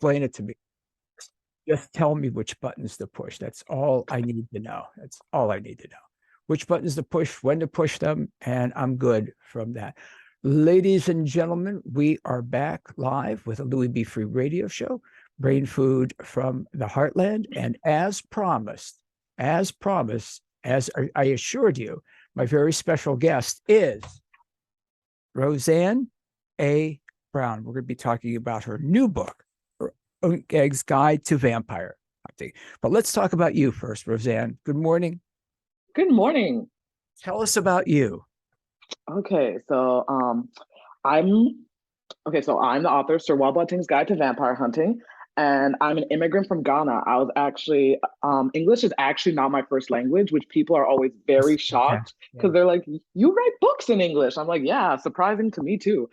explain it to me. Just tell me which buttons to push. That's all I need to know. That's all I need to know. Which buttons to push, when to push them, and I'm good from that. Ladies and gentlemen, we are back live with a Louis B. Free radio show, Brain Food from the Heartland. And as promised, as I assured you, my very special guest is Roseanne A. Brown. We're going to be talking about her new book, Egg's Guide to Vampire Hunting. But let's talk about you first, Roseanne. Good morning. Good morning. Tell us about you. Okay, so I'm the author, Serwa Boateng's Guide to Vampire Hunting, and I'm an immigrant from Ghana. I was actually English is actually not my first language, which people are always very shocked because they're like, "You write books in English?" I'm like, "Yeah, surprising to me too."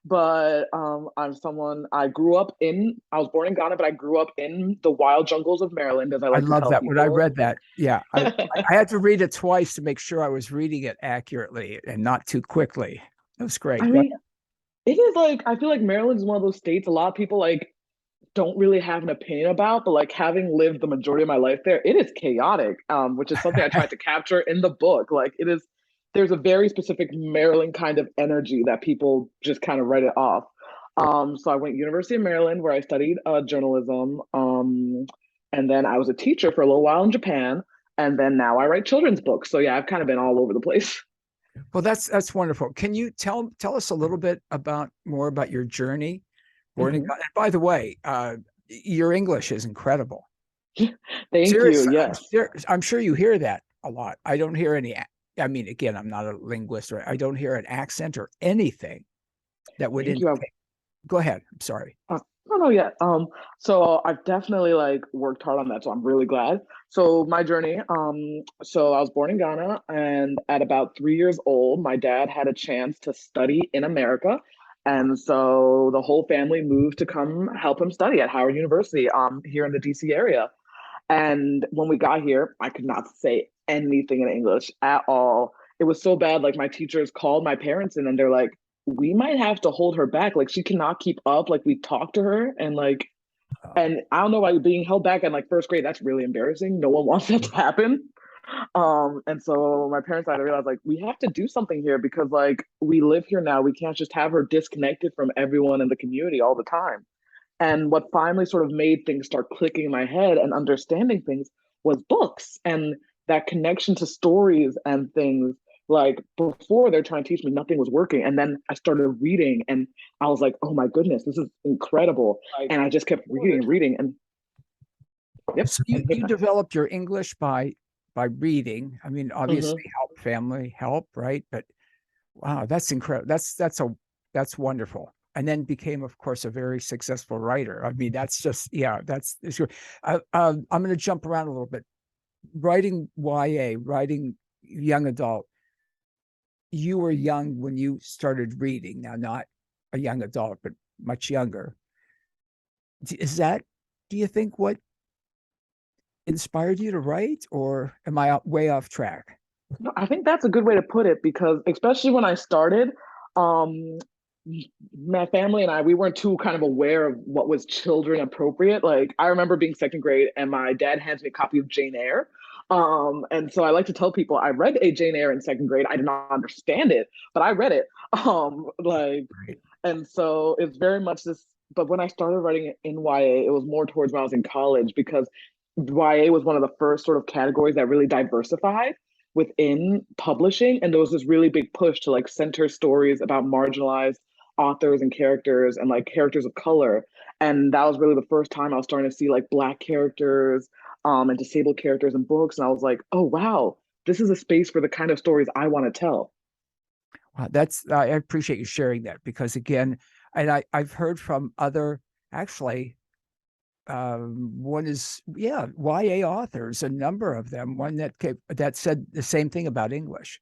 But I'm someone I was born in Ghana, but I grew up in the wild jungles of Maryland, as I like to love tell that. people. When I read that, yeah, I had to read it twice to make sure I was reading it accurately and not too quickly. That was great. I mean, it is like, I feel like Maryland is one of those states a lot of people like don't really have an opinion about, but like having lived the majority of my life there, it is chaotic, which is something I tried to capture in the book. Like there's a very specific Maryland kind of energy that people just kind of write it off. So I went University of Maryland where I studied journalism. And then I was a teacher for a little while in Japan. And then now I write children's books. So yeah, I've kind of been all over the place. Well, that's wonderful. Can you tell us a little bit more about your journey? And by the way, your English is incredible. Thank you. Yes. I'm sure you hear that a lot. I don't hear any. I mean, again, I'm not a linguist, right? I don't hear an accent or anything that would indicate. Go ahead. I'm sorry. No, yeah. So I've definitely like worked hard on that, so I'm really glad. So my journey, so I was born in Ghana, and at about 3 years old, my dad had a chance to study in America. And so the whole family moved to come help him study at Howard University, here in the DC area. And when we got here, I could not say anything in English at all. It was so bad. Like my teachers called my parents in and they're like, we might have to hold her back. Like she cannot keep up. Like we talked to her and I don't know why being held back in like first grade, that's really embarrassing. No one wants that to happen. And so my parents had to realize like we have to do something here because like we live here now. We can't just have her disconnected from everyone in the community all the time. And what finally sort of made things start clicking in my head and understanding things was books and that connection to stories and things. Like before, they're trying to teach me nothing was working. And then I started reading and I was like, oh my goodness, this is incredible. And I just kept reading and reading. And yep. So you developed your English by reading. I mean, obviously family help, right? But wow, that's incredible. That's wonderful. And then became, of course, a very successful writer. I mean, that's just, yeah, that's sure. I'm going to jump around a little bit. Writing YA, writing young adult. You were young when you started reading. Now, not a young adult, but much younger. Do you think, what inspired you to write, or am I way off track? No, I think that's a good way to put it because especially when I started, my family and we weren't too kind of aware of what was children appropriate. Like I remember being second grade and my dad hands me a copy of Jane Eyre. And so I like to tell people I read a Jane Eyre in second grade. I did not understand it, but I read it. And so it's very much this, but when I started writing in YA, it was more towards when I was in college because YA was one of the first sort of categories that really diversified within publishing. And there was this really big push to like center stories about marginalized authors and characters and like characters of color. And that was really the first time I was starting to see like Black characters and disabled characters in books. And I was like, oh, wow, this is a space for the kind of stories I want to tell. Wow, I appreciate you sharing that because again, and I've heard from other, actually, one is, YA authors, a number of them, one that said the same thing about English,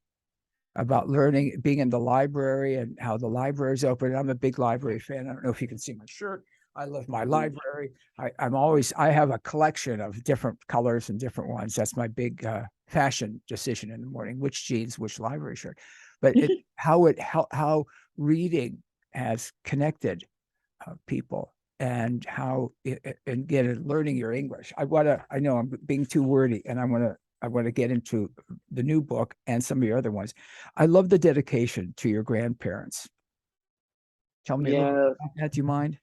about learning, being in the library and how the library is open. I'm a big library fan. I don't know if you can see my shirt. I love my library. I have a collection of different colors and different ones. That's my big fashion decision in the morning, which jeans, which library shirt. But how reading has connected people and how and again learning your English. I know I'm being too wordy, and I want to get into the new book and some of your other ones. I love the dedication to your grandparents. Tell me a little bit Yes. about that. Do you mind?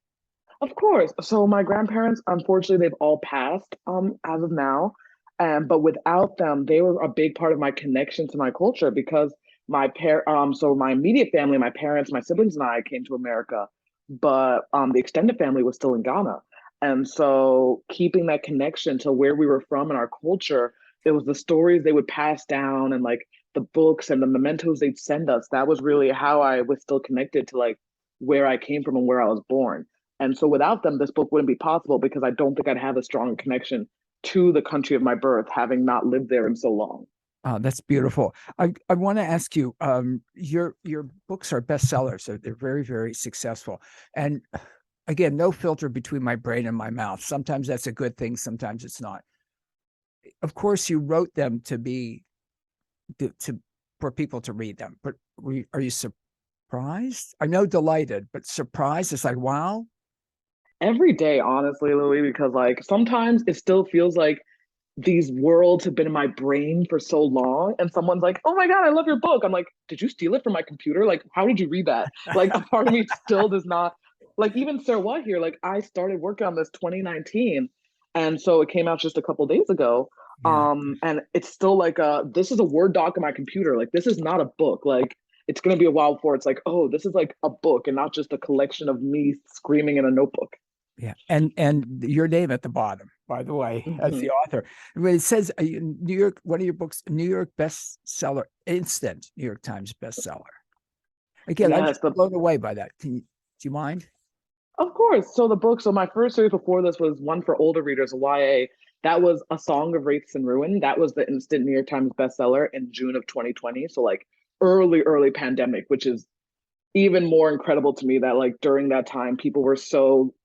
Of course. So my grandparents, unfortunately, they've all passed as of now. But without them, they were a big part of my connection to my culture because so my immediate family, my parents, my siblings and I came to America, but the extended family was still in Ghana. And so keeping that connection to where we were from and our culture, it was the stories they would pass down and like the books and the mementos they'd send us. That was really how I was still connected to like where I came from and where I was born. And so without them, this book wouldn't be possible because I don't think I'd have a strong connection to the country of my birth, having not lived there in so long. Oh, that's beautiful. I want to ask you, your books are bestsellers, so they're very, very successful. And again, no filter between my brain and my mouth. Sometimes that's a good thing, sometimes it's not. Of course, you wrote them to for people to read them, but are you surprised? I know delighted, but surprised. It's like, wow. Every day, honestly, Louis, because like sometimes it still feels like these worlds have been in my brain for so long and someone's like, oh my God, I love your book. I'm like, did you steal it from my computer? Like, how did you read that? Like a part of me still does not, like even Serwa here, like I started working on this 2019. And so it came out just a couple days ago. Yeah. And it's still like this is a Word doc on my computer. Like this is not a book. Like it's gonna be a while before it's like, oh, this is like a book and not just a collection of me screaming in a notebook. Yeah, and your name at the bottom, by the way, as Mm-hmm. the author. When it says New York, one of your books, New York bestseller, instant New York Times bestseller. Again, I'm Yes, just the blown away by that. Do you mind? Of course. So the book, so my first series before this was one for older readers, a YA. That was A Song of Wraiths and Ruin. That was the instant New York Times bestseller in June of 2020. So like early pandemic, which is even more incredible to me that like during that time people were so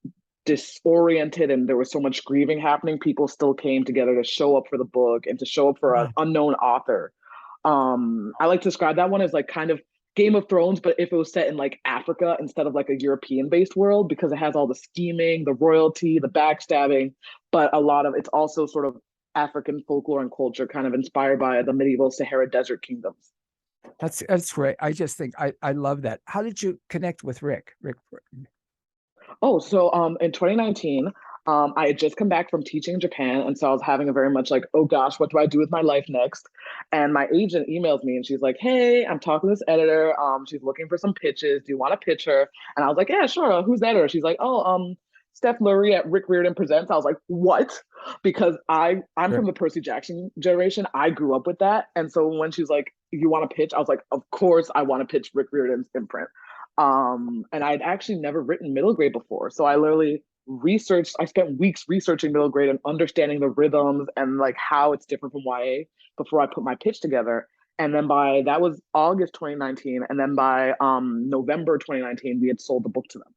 disoriented and there was so much grieving happening. People still came together to show up for the book and to show up for an Wow. unknown author. I like to describe that one as like kind of Game of Thrones, but if it was set in like Africa instead of like a European based world, because it has all the scheming, the royalty, the backstabbing, but a lot of it's also sort of African folklore and culture kind of inspired by the medieval Sahara Desert kingdoms. That's great. I just think I love that. How did you connect with Rick? Rick, Oh, so in 2019, I had just come back from teaching in Japan, and so I was having a very much like, oh gosh, what do I do with my life next? And my agent emails me, and she's like, hey, I'm talking to this editor. She's looking for some pitches. Do you want to pitch her? And I was like, yeah, sure. Who's that editor? She's like, oh, Steph Lurie at Rick Riordan Presents. I was like, what? Because I'm Rick. from the Percy Jackson generation. I grew up with that, and so when she's like, you want to pitch? I was like, of course I want to pitch Rick Riordan's imprint. And I'd actually never written middle grade before. So I literally I spent weeks researching middle grade and understanding the rhythms and like how it's different from YA before I put my pitch together. And then that was August 2019. And then by November 2019, we had sold the book to them.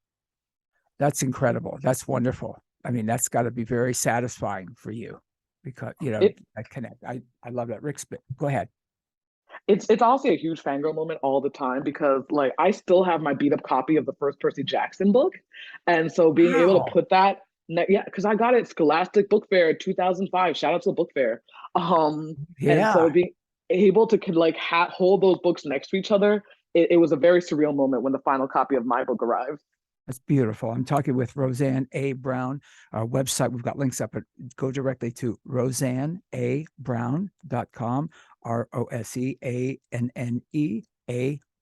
That's incredible. That's wonderful. I mean, that's got to be very satisfying for you because It I connect. I love that. Rick's go ahead. it's honestly a huge fangirl moment all the time because like I still have my beat up copy of the first Percy Jackson book, and so being able to Wow. put yeah, because I got it Scholastic Book Fair 2005. Shout out to the book fair. And Yeah. so being able to like hold those books next to each other, it was a very surreal moment when the final copy of my book arrived. That's beautiful. I'm talking with Roseanne A. Brown. Our website, we've got links up, but go directly to roseanneabrown.com, ROSEANNE,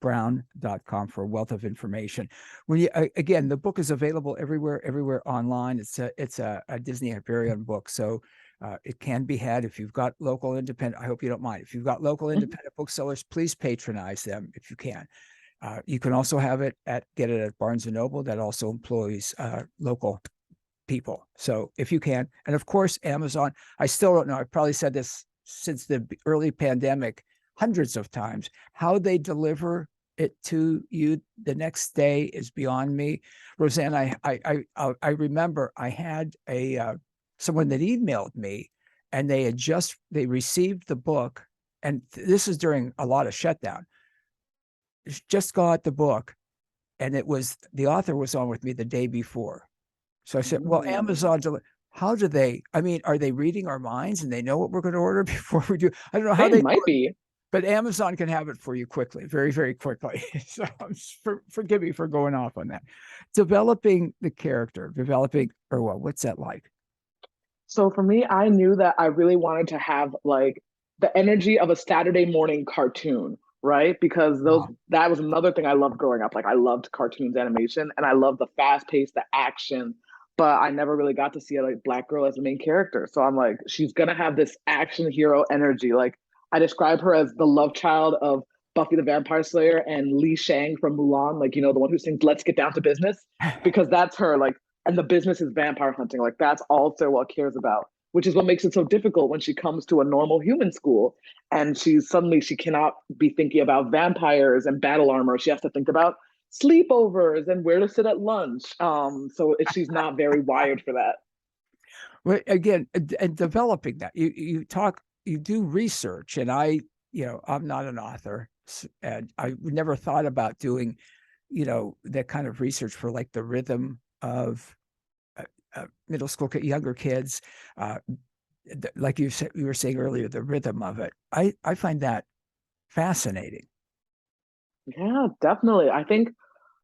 brown.com for a wealth of information. When you again, the book is available everywhere online. It's a Disney Hyperion book, so it can be had if you've got local independent. I hope you don't mind. If you've got local Mhm. independent booksellers, please patronize them if you can. You can also get it at Barnes and Noble that also employs local people. So if you can, and of course, Amazon, I still don't know. I've probably said this since the early pandemic hundreds of times. How they deliver it to you the next day is beyond me. Roseanne, I remember I had someone that emailed me and they received the book. And this is during a lot of shutdown, just got the book, and the author was on with me the day before. So I said, well, Mm. Amazon, how do they, I mean, are they reading our minds and they know what we're going to order before we do? I don't know how They they do might it, be. but Amazon can have it for you quickly, very, very quickly. So forgive me for going off on that. Developing the character, or what, what's that like? So for me, I knew that I really wanted to have like the energy of a Saturday morning cartoon, right? Because those Wow. that was another thing I loved growing up. Like I loved cartoons animation and I loved the fast pace, the action, but I never really got to see a like black girl as the main character. So I'm like, she's gonna have this action hero energy. Like I describe her as the love child of Buffy the Vampire Slayer and Lee Shang from Mulan, like the one who sings "Let's Get Down to Business," because that's her. Like and the business is vampire hunting. Like that's all Serwa cares about, which is what makes it so difficult when she comes to a normal human school and she cannot be thinking about vampires and battle armor. She has to think about sleepovers and where to sit at lunch. She's not very wired for that. Well, again, and developing that you do research, and I'm not an author, and I never thought about doing, that kind of research for like the rhythm of middle school younger kids, like you were saying earlier, the rhythm of it. I find that fascinating. Yeah, definitely. I think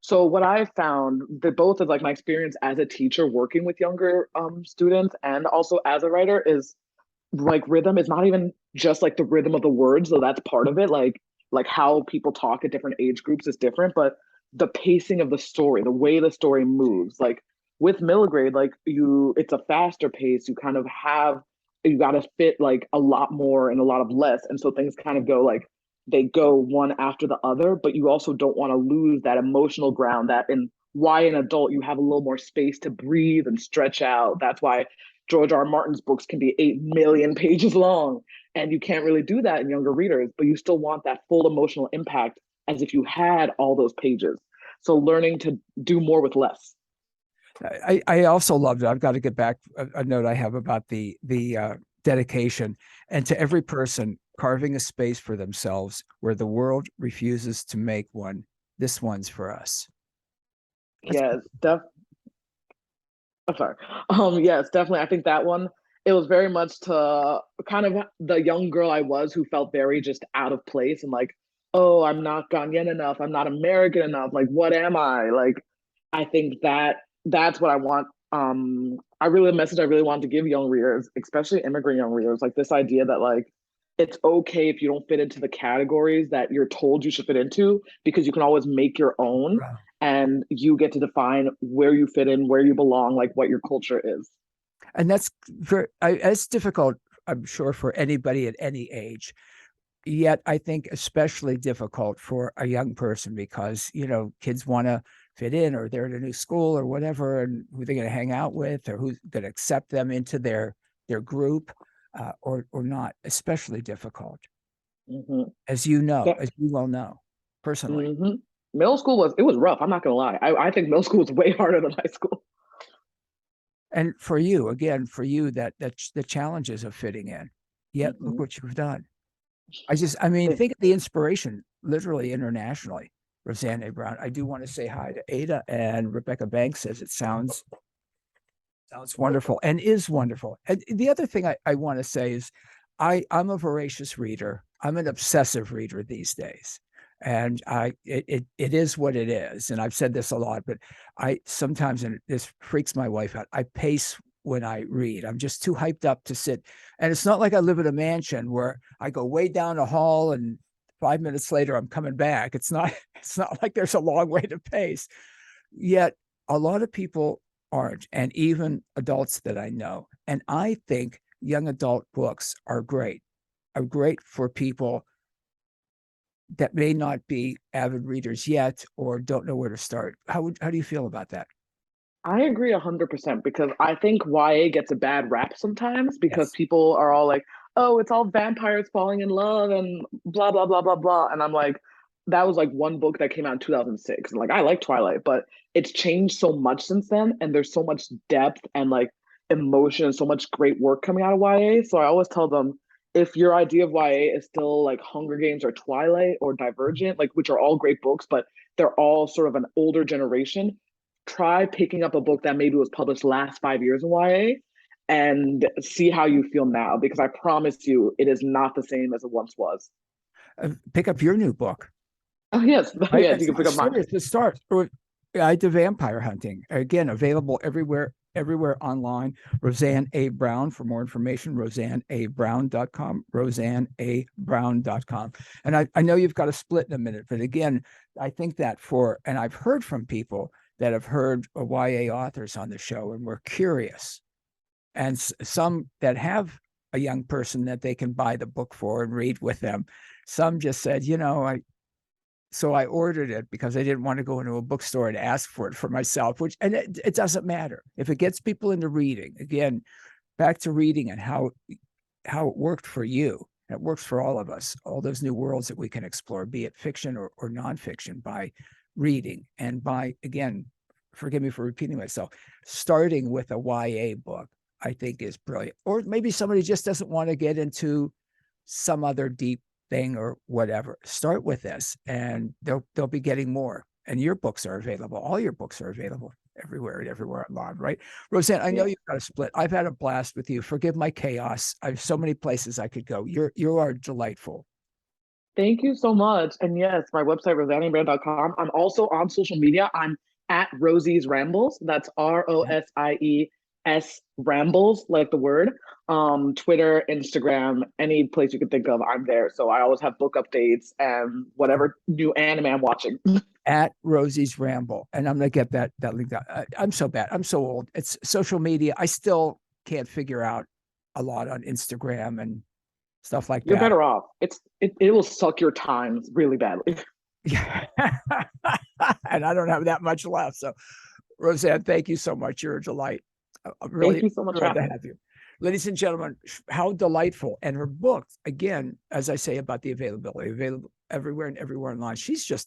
so. What I found that both of like my experience as a teacher working with younger students and also as a writer is like rhythm is not even just like the rhythm of the words, though that's part of it. Like how people talk at different age groups is different, but the pacing of the story, the way the story moves, like with middle grade, like it's a faster pace. You got to fit like a lot more and a lot of less, and so things kind of go like they go one after the other, but you also don't want to lose that emotional ground that in why an adult you have a little more space to breathe and stretch out. That's why George R. R. Martin's books can be 8 million pages long. And you can't really do that in younger readers, but you still want that full emotional impact as if you had all those pages. So learning to do more with less. I also loved it. I've got to get back a note I have about the dedication, and to every person carving a space for themselves where the world refuses to make one. This one's for us. That's Yes, I'm sorry. Yes, definitely. I think that one, it was very much to kind of the young girl I was who felt very just out of place and like, oh, I'm not Ghanaian enough. I'm not American enough. Like, what am I? Like, I think that's what I want. I really the message I really want to give young readers, especially immigrant young readers, like this idea that like it's okay if you don't fit into the categories that you're told you should fit into because you can always make your own wow. and you get to define where you fit in, where you belong, like what your culture is. And it's difficult, I'm sure, for anybody at any age. Yet I think especially difficult for a young person because, kids want to fit in, or they're at a new school or whatever, and who they're going to hang out with, or who's going to accept them into their group, or not. Especially difficult, Mm-hmm. as you well know personally. Mm-hmm. Middle school was rough. I'm not gonna lie. I think middle school was way harder than high school. And for you, again, that's the challenges of fitting in. Yet look Mm-hmm. what you've done. I mean, think of the inspiration, literally internationally. Roseanne A. Brown. I do want to say hi to Ada, and Rebecca Banks says it sounds wonderful and is wonderful. And the other thing I want to say is I'm a voracious reader. I'm an obsessive reader these days. And it is what it is. And I've said this a lot, but I sometimes, and this freaks my wife out, I pace when I read. I'm just too hyped up to sit. And it's not like I live in a mansion where I go way down a hall and 5 minutes later I'm coming back. It's not like there's a long way to pace. Yet a lot of people aren't, and even adults that I know. And I think young adult books are great for people that may not be avid readers yet or don't know where to start. How do you feel about that? I agree 100% because I think YA gets a bad rap sometimes because Yes. people are all like, "Oh, it's all vampires falling in love and blah blah blah blah blah," and I'm like, that was like one book that came out in 2006. Like I like Twilight, but it's changed so much since then, and there's so much depth and like emotion and so much great work coming out of YA. So I always tell them if your idea of YA is still like Hunger Games or Twilight or Divergent, like which are all great books, but they're all sort of an older generation try picking up a book that maybe was published last 5 years in YA and see how you feel now, because I promise you it is not the same as it once was. Pick up your new book. Oh yes, Right? yes, you can pick up mine. Serious to start. I did vampire hunting. Again, available everywhere online. Roseanne A. Brown for more information, roseanneabrown.com, roseanneabrown.com. And I know you've got a split in a minute, but again, I think that and I've heard from people that have heard YA authors on the show and were curious. And some that have a young person that they can buy the book for and read with them. Some just said, so I ordered it because I didn't want to go into a bookstore and ask for it for myself, and it doesn't matter. If it gets people into reading, again, back to reading and how it worked for you. It works for all of us, all those new worlds that we can explore, be it fiction or nonfiction, by reading and by, again, forgive me for repeating myself, starting with a YA book, I think is brilliant. Or maybe somebody just doesn't want to get into some other deep thing or whatever. Start with this and they'll be getting more. And your books are available. All your books are available everywhere and everywhere online, right? Roseanne, I know you've got a split. I've had a blast with you. Forgive my chaos. I have so many places I could go. You are delightful. Thank you so much. And yes, my website, rosannebrand.com. I'm also on social media. I'm at Rosie's Rambles. That's ROSIES Rambles, like the word. Twitter, Instagram, any place you could think of, I'm there. So I always have book updates and whatever new anime I'm watching. At Rosie's Ramble. And I'm going to get that link down. I'm so bad. I'm so old. It's social media. I still can't figure out a lot on Instagram and stuff like that. You're better off. It will suck your time really badly. Yeah. And I don't have that much left. So Roseanne, thank you so much. You're a delight. I'm really Thank you so much glad to have you. Ladies and gentlemen, how delightful. And her book, again, as I say about the availability, available everywhere and everywhere online. She's just